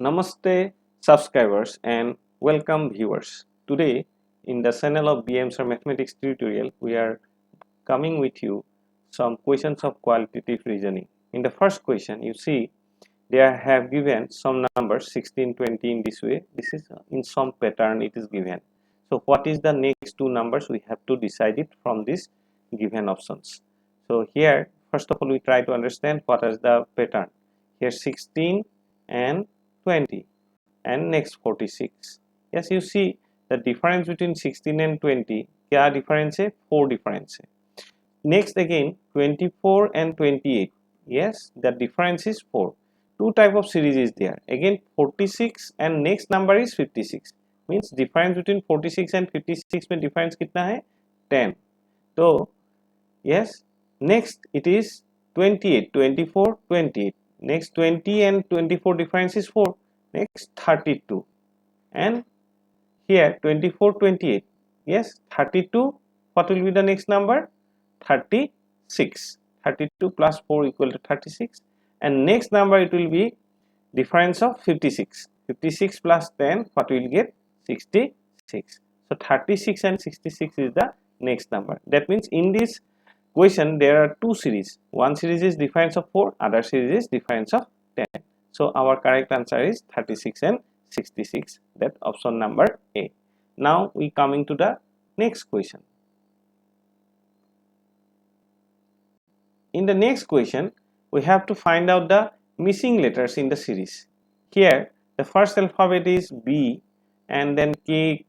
Namaste subscribers and welcome viewers. Today in the channel of B.Edentrance Mathematics tutorial we are coming with you some questions of qualitative reasoning. In the first question you see they have given some numbers 16, 20 in this way. This is in some pattern it is given. So what is the next two numbers? We have to decide it from these given options. So here first of all we try to understand what is the pattern. Here 16 and 20 and next 46. Yes, you see the difference between 16 and 20 क्या difference है? 4 difference है. Next again 24 and 28. Yes, the difference is 4. Two type of series is there. Again 46 and next number is 56. Means difference between 46 and 56 में difference कितना है? 10. So yes, next it is 28, 24, 28. Next 20 and 24 difference is 4. Next 32 and here 24, 28. Yes, 32. What will be the next number? 36. 32 plus 4 equal to 36. And next number it will be difference of 56. 56 plus 10, what we will get? 66. So 36 and 66 is the next number. That means in this question there are two series. One series is difference of 4, other series is difference of 10. So our correct answer is 36 and 66. That option number A. Now we coming to the next question. In the next question we have to find out the missing letters in the series. Here the first alphabet is B and then K,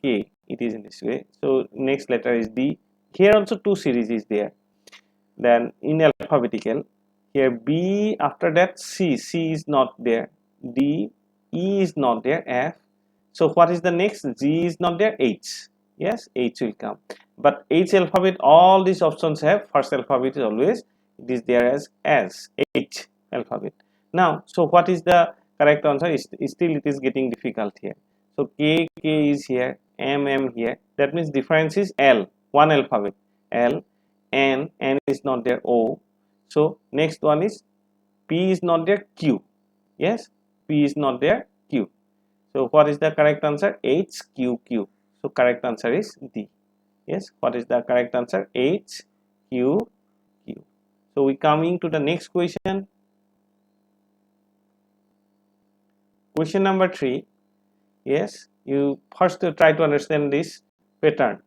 it is in this way. So next letter is D. Here also two series is there. Then in alphabetical, here B, after that C is not there, D, E is not there, F. So what is the next? G is not there, H. Yes, H will come. But H alphabet, all these options have first alphabet is always it is there as H alphabet. Now, so what is the correct answer? Still it is getting difficult here. So K is here, M here. That means difference is L, one alphabet, L. N is not there, O. So next one is P is not there, Q. Yes, P is not there, Q. So what is the correct answer? H, Q, Q. So correct answer is D. Yes, what is the correct answer? H, Q, Q. So we coming to the next question. Question number 3. Yes, you first try to understand this pattern.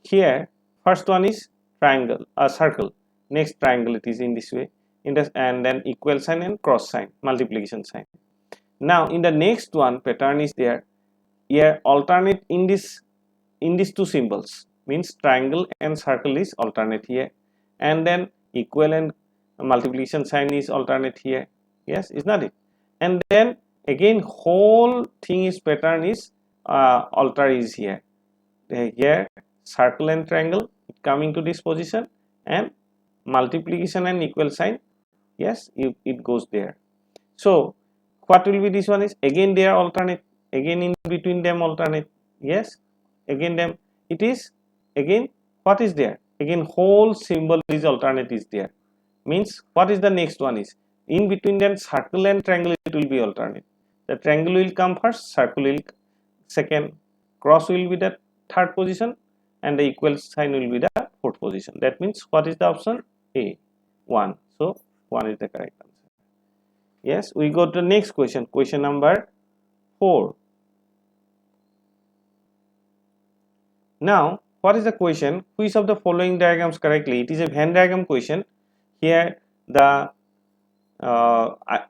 Here first one is triangle, a circle. Next triangle it is in this way, in this, and then equal sign and cross sign, multiplication sign. Now in the next one pattern is there. Here alternate in these two symbols, means triangle and circle is alternate here, and then equal and multiplication sign is alternate here. Yes, is not it? And then again whole thing is pattern is alter is here. Here circle and triangle coming to this position, and multiplication and equal sign, yes, it goes there. So what will be this one is again they are alternate, again in between them alternate. Yes, again them it is again what is there, again whole symbol is alternate is there. Means what is the next one is in between them circle and triangle it will be alternate. The triangle will come first, circle will second, cross will be the third position, and the equal sign will be the fourth position. That means what is the option? A, 1. So 1 is the correct answer. Yes, we go to the next question. Question number 4. Now what is the question? Which of the following diagrams correctly? It is a Venn diagram question. Here the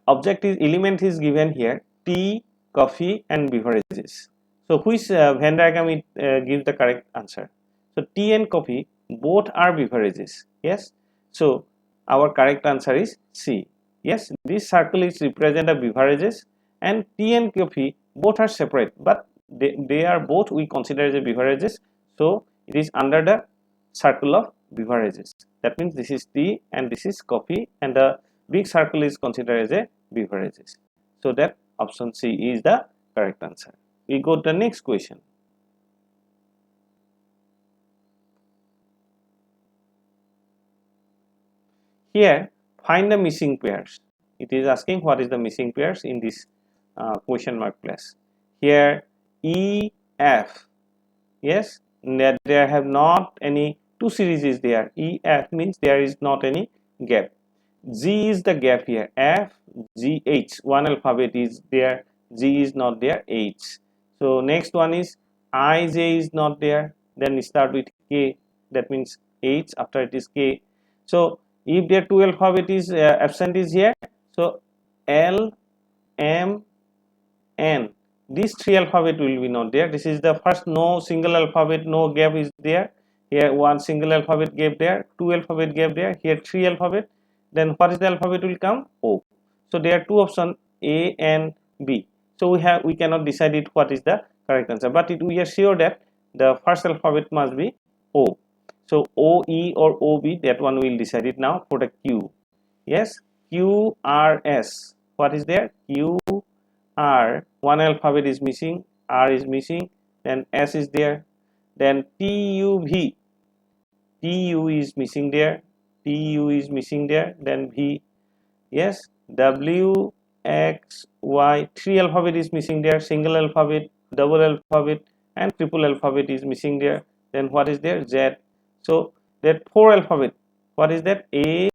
objective element is given here, tea, coffee and beverages. So which Venn diagram it gives the correct answer? So tea and coffee both are beverages. Yes, so our correct answer is C. Yes, this circle is represent the beverages, and tea and coffee both are separate, but they are both we consider as a beverages. So it is under the circle of beverages. That means this is tea and this is coffee, and the big circle is considered as a beverages. So that option C is the correct answer. We go to the next question. Here find the missing pairs. It is asking what is the missing pairs in this question mark plus. Here E, F, yes, that there have not any two series is there. E, F means there is not any gap. G is the gap here. F, G, H. One alphabet is there. G is not there. H. So next one is I, J is not there. Then start with K. That means H. After it is K. So if there two alphabet is absent is here. So L, M, N. These three alphabet will be not there. This is the first, no single alphabet, no gap is there. Here one single alphabet gap there, two alphabet gap there, here three alphabet. Then what is the alphabet will come? O. So there are two options, A and B. So we cannot decide it what is the correct answer, but we are sure that the first alphabet must be O. So O, E or O, B, that one we will decide it now for the Q. Yes, Q, R, S. What is there? Q, R, one alphabet is missing, R is missing, then S is there, then T, U, V, T, U is missing there, T, U is missing there, then V, yes, W, X, Y, three alphabet is missing there, single alphabet, double alphabet, and triple alphabet is missing there, then what is there? Z. So that four alphabet, what is that? A,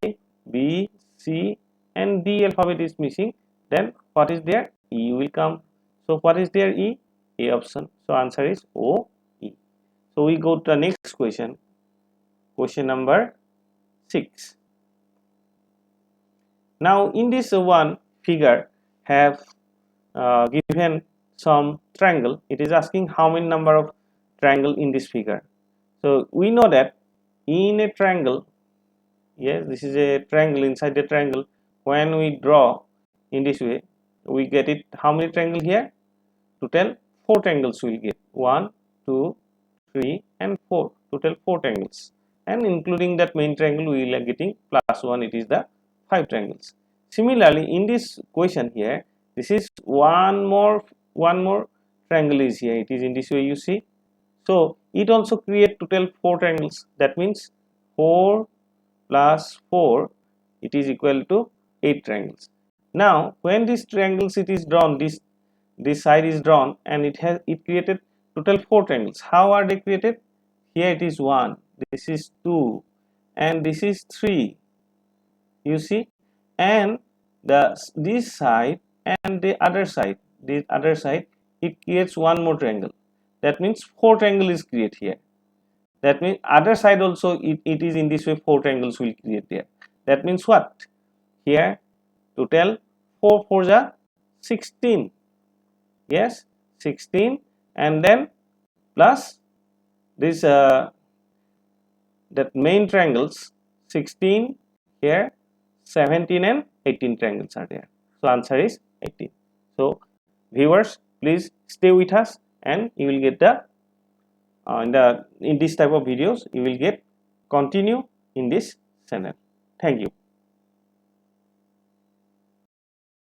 B, C, and D alphabet is missing, then what is there? E will come. So what is there? E, A option. So answer is O, E. So we go to the next question, question number 6. Now in this one figure have given some triangle. It is asking how many number of triangle in this figure. So we know that in a triangle, yes, this is a triangle. Inside the triangle, when we draw in this way, we get it how many triangle here? Total 4 triangles we will get, 1, 2, 3 and 4, total 4 triangles, and including that main triangle we are getting plus 1, it is the 5 triangles. Similarly in this question here, this is one more triangle is here, it is in this way you see. So it also create total 4 triangles, that means 4 plus 4, it is equal to 8 triangles. Now when these triangles it is drawn, this side is drawn and it created total 4 triangles. How are they created? Here it is 1, this is 2, and this is 3, you see, and this side and the other side, it creates one more triangle. That means 4 triangle is created here. That means other side also it is in this way, 4 triangles will create there. That means what? Here total 4 4s are 16. Yes, 16, and then plus this that main triangles 16, here 17 and 18 triangles are there. So answer is 18. So viewers, please stay with us and you will get the in this type of videos you will get continue in this channel. Thank you.